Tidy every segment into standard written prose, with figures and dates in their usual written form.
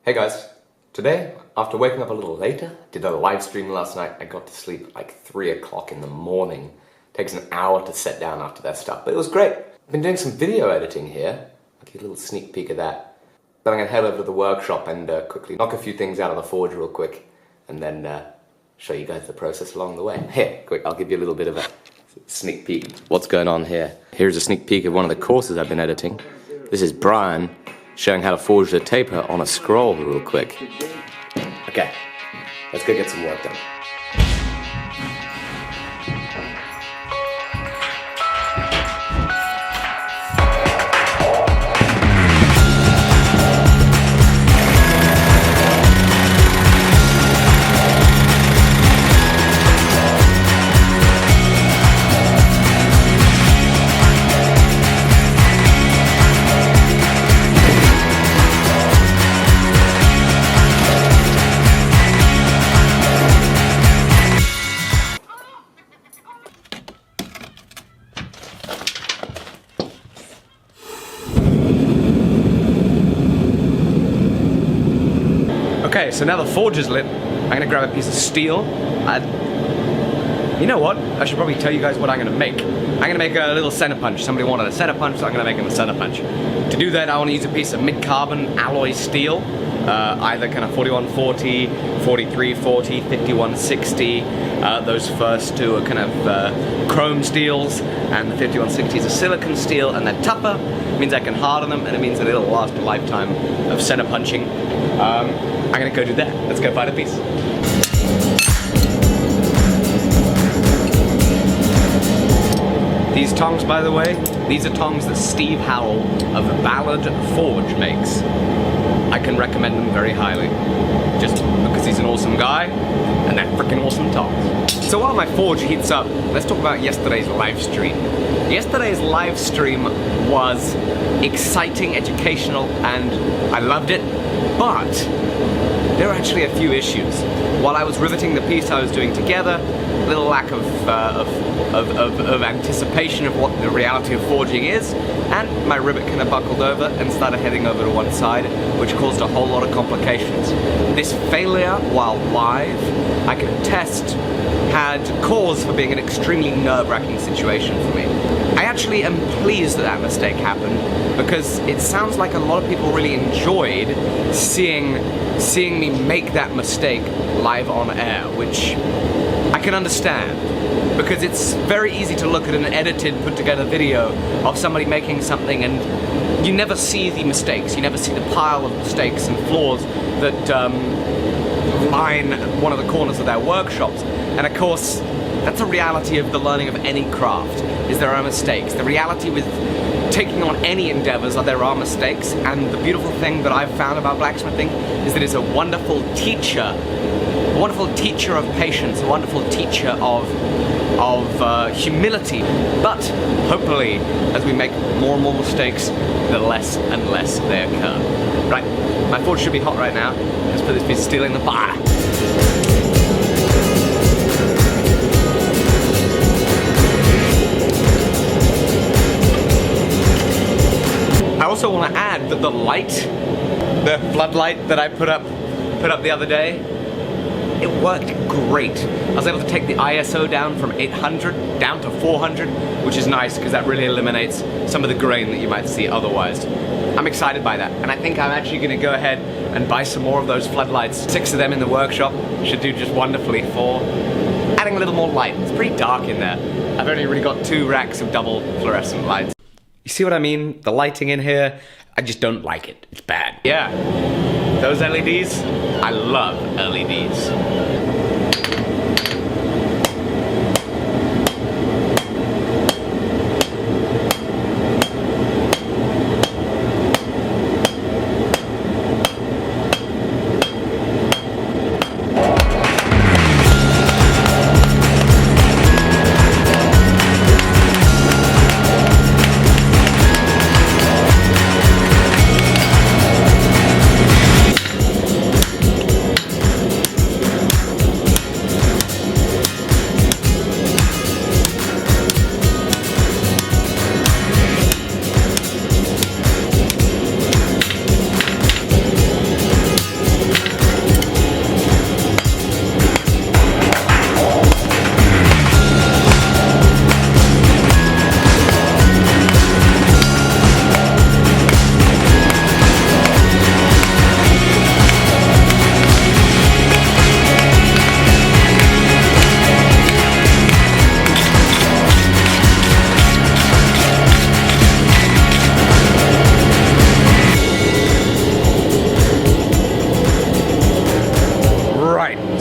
Hey guys, today, after waking up a little later, did a live stream last night. I got to sleep at like 3 o'clock in the morning. Takes an hour to set down after that stuff, but it was great. I've been doing some video editing here. I'll give you a little sneak peek of that. But I'm gonna head over to the workshop and quickly knock a few things out of the forge real quick, and then show you guys the process along the way. Here, quick, I'll give you a little bit of a sneak peek. What's going on here? Here's a sneak peek of one of the courses I've been editing. This is Brian showing how to forge the taper on a scroll real quick. Okay, let's go get some work done. Okay, so now the forge is lit, I'm gonna grab a piece of steel. You know what? I should probably tell you guys what I'm gonna make. I'm gonna make a little center punch. Somebody wanted a center punch, so I'm gonna make him a center punch. To do that, I want to use a piece of mid-carbon alloy steel, either kind of 4140, 4340, 5160. Those first two are kind of chrome steels, and the 5160 is a silicon steel, and they're tougher. It means I can harden them, and it means that it'll last a lifetime of center punching. I'm gonna go do that. Let's go find a piece. These tongs, by the way, these are tongs that Steve Howell of Ballard Forge makes. I can recommend them very highly, just because he's an awesome guy, and they're freaking awesome tongs. So while my forge heats up, let's talk about yesterday's live stream. Yesterday's live stream was exciting, educational, and I loved it, but there were actually a few issues. While I was riveting the piece I was doing together, a little lack of anticipation of what the reality of forging is, and my rivet kind of buckled over and started heading over to one side, which caused a whole lot of complications. This failure, while live, I can attest, had cause for being an extremely nerve-wracking situation for me. I actually am pleased that that mistake happened, because it sounds like a lot of people really enjoyed seeing me make that mistake live on air, which I can understand, because it's very easy to look at an edited, put together video of somebody making something and you never see the mistakes, you never see the pile of mistakes and flaws that line one of the corners of their workshops. And of course, that's a reality of the learning of any craft, is there are mistakes. The reality with taking on any endeavors are there are mistakes, and the beautiful thing that I've found about blacksmithing is that it's a wonderful teacher of patience, a wonderful teacher of humility. But hopefully, as we make more and more mistakes, the less and less they occur. Right, my forge should be hot right now. Let's put this piece of steel in the fire. I also want to add that the light, the floodlight that I put up the other day, it worked great. I was able to take the ISO down from 800 down to 400, which is nice because that really eliminates some of the grain that you might see otherwise. I'm excited by that, and I think I'm actually going to go ahead and buy some more of those floodlights. 6 of them in the workshop should do just wonderfully for adding a little more light. It's pretty dark in there. I've only really got 2 racks of double fluorescent lights. You see what I mean? The lighting in here, I just don't like it. It's bad. Yeah, those LEDs, I love LEDs.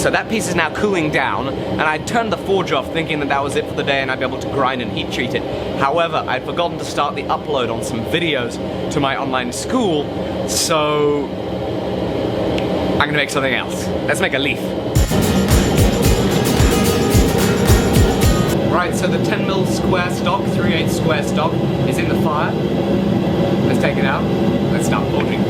So that piece is now cooling down, and I turned the forge off thinking that that was it for the day and I'd be able to grind and heat treat it. However, I'd forgotten to start the upload on some videos to my online school, so I'm gonna make something else. Let's make a leaf. Right, so the 10mm square stock, 3/8 square stock is in the fire. Let's take it out. Let's start forging.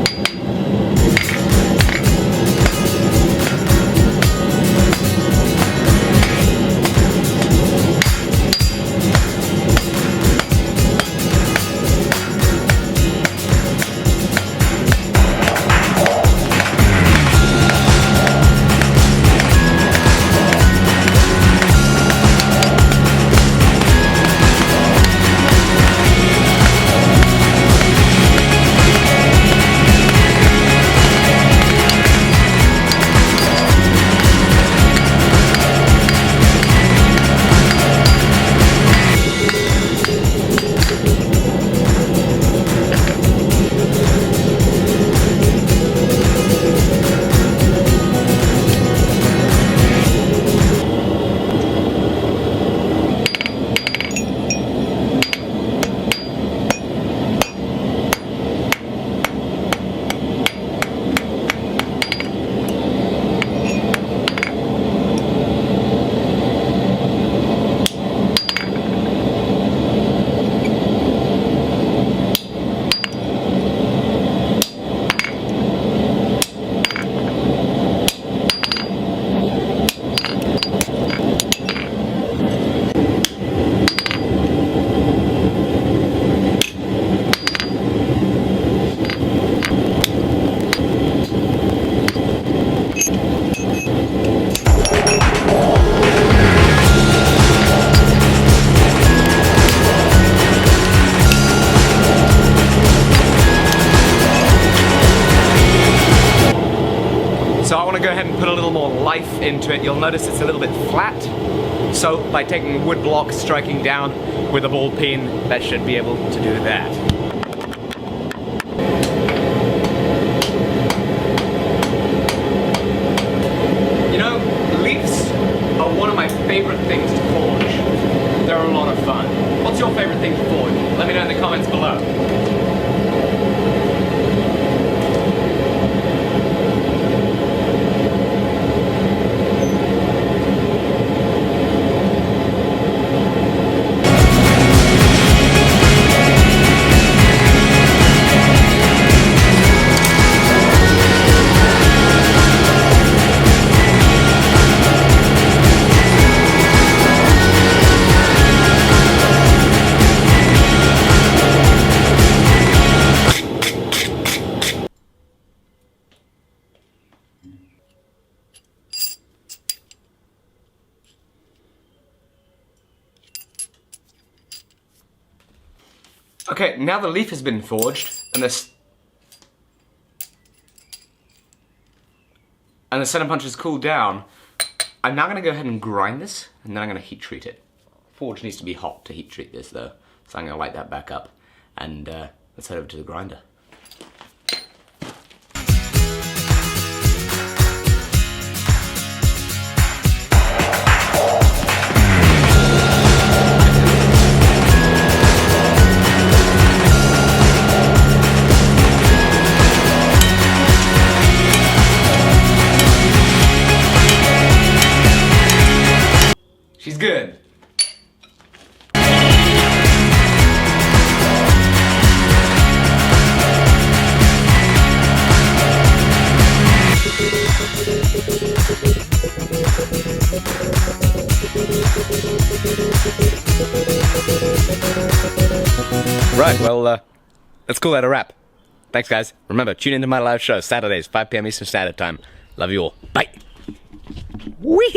So I want to go ahead and put a little more life into it. You'll notice it's a little bit flat. So by taking wood block, striking down with a ball peen, that should be able to do that. You know, leaves are one of my favorite things to forge. They're a lot of fun. What's your favorite thing to forge? Let me know in the comments below. Okay, now the leaf has been forged, and the center punch has cooled down, I'm now going to go ahead and grind this, and then I'm going to heat treat it. Forge needs to be hot to heat treat this though, so I'm going to light that back up, and let's head over to the grinder. She's good. Right, well, let's call that a wrap. Thanks, guys. Remember, tune into my live show, Saturdays, 5 p.m. Eastern Standard Time. Love you all. Bye. Whee!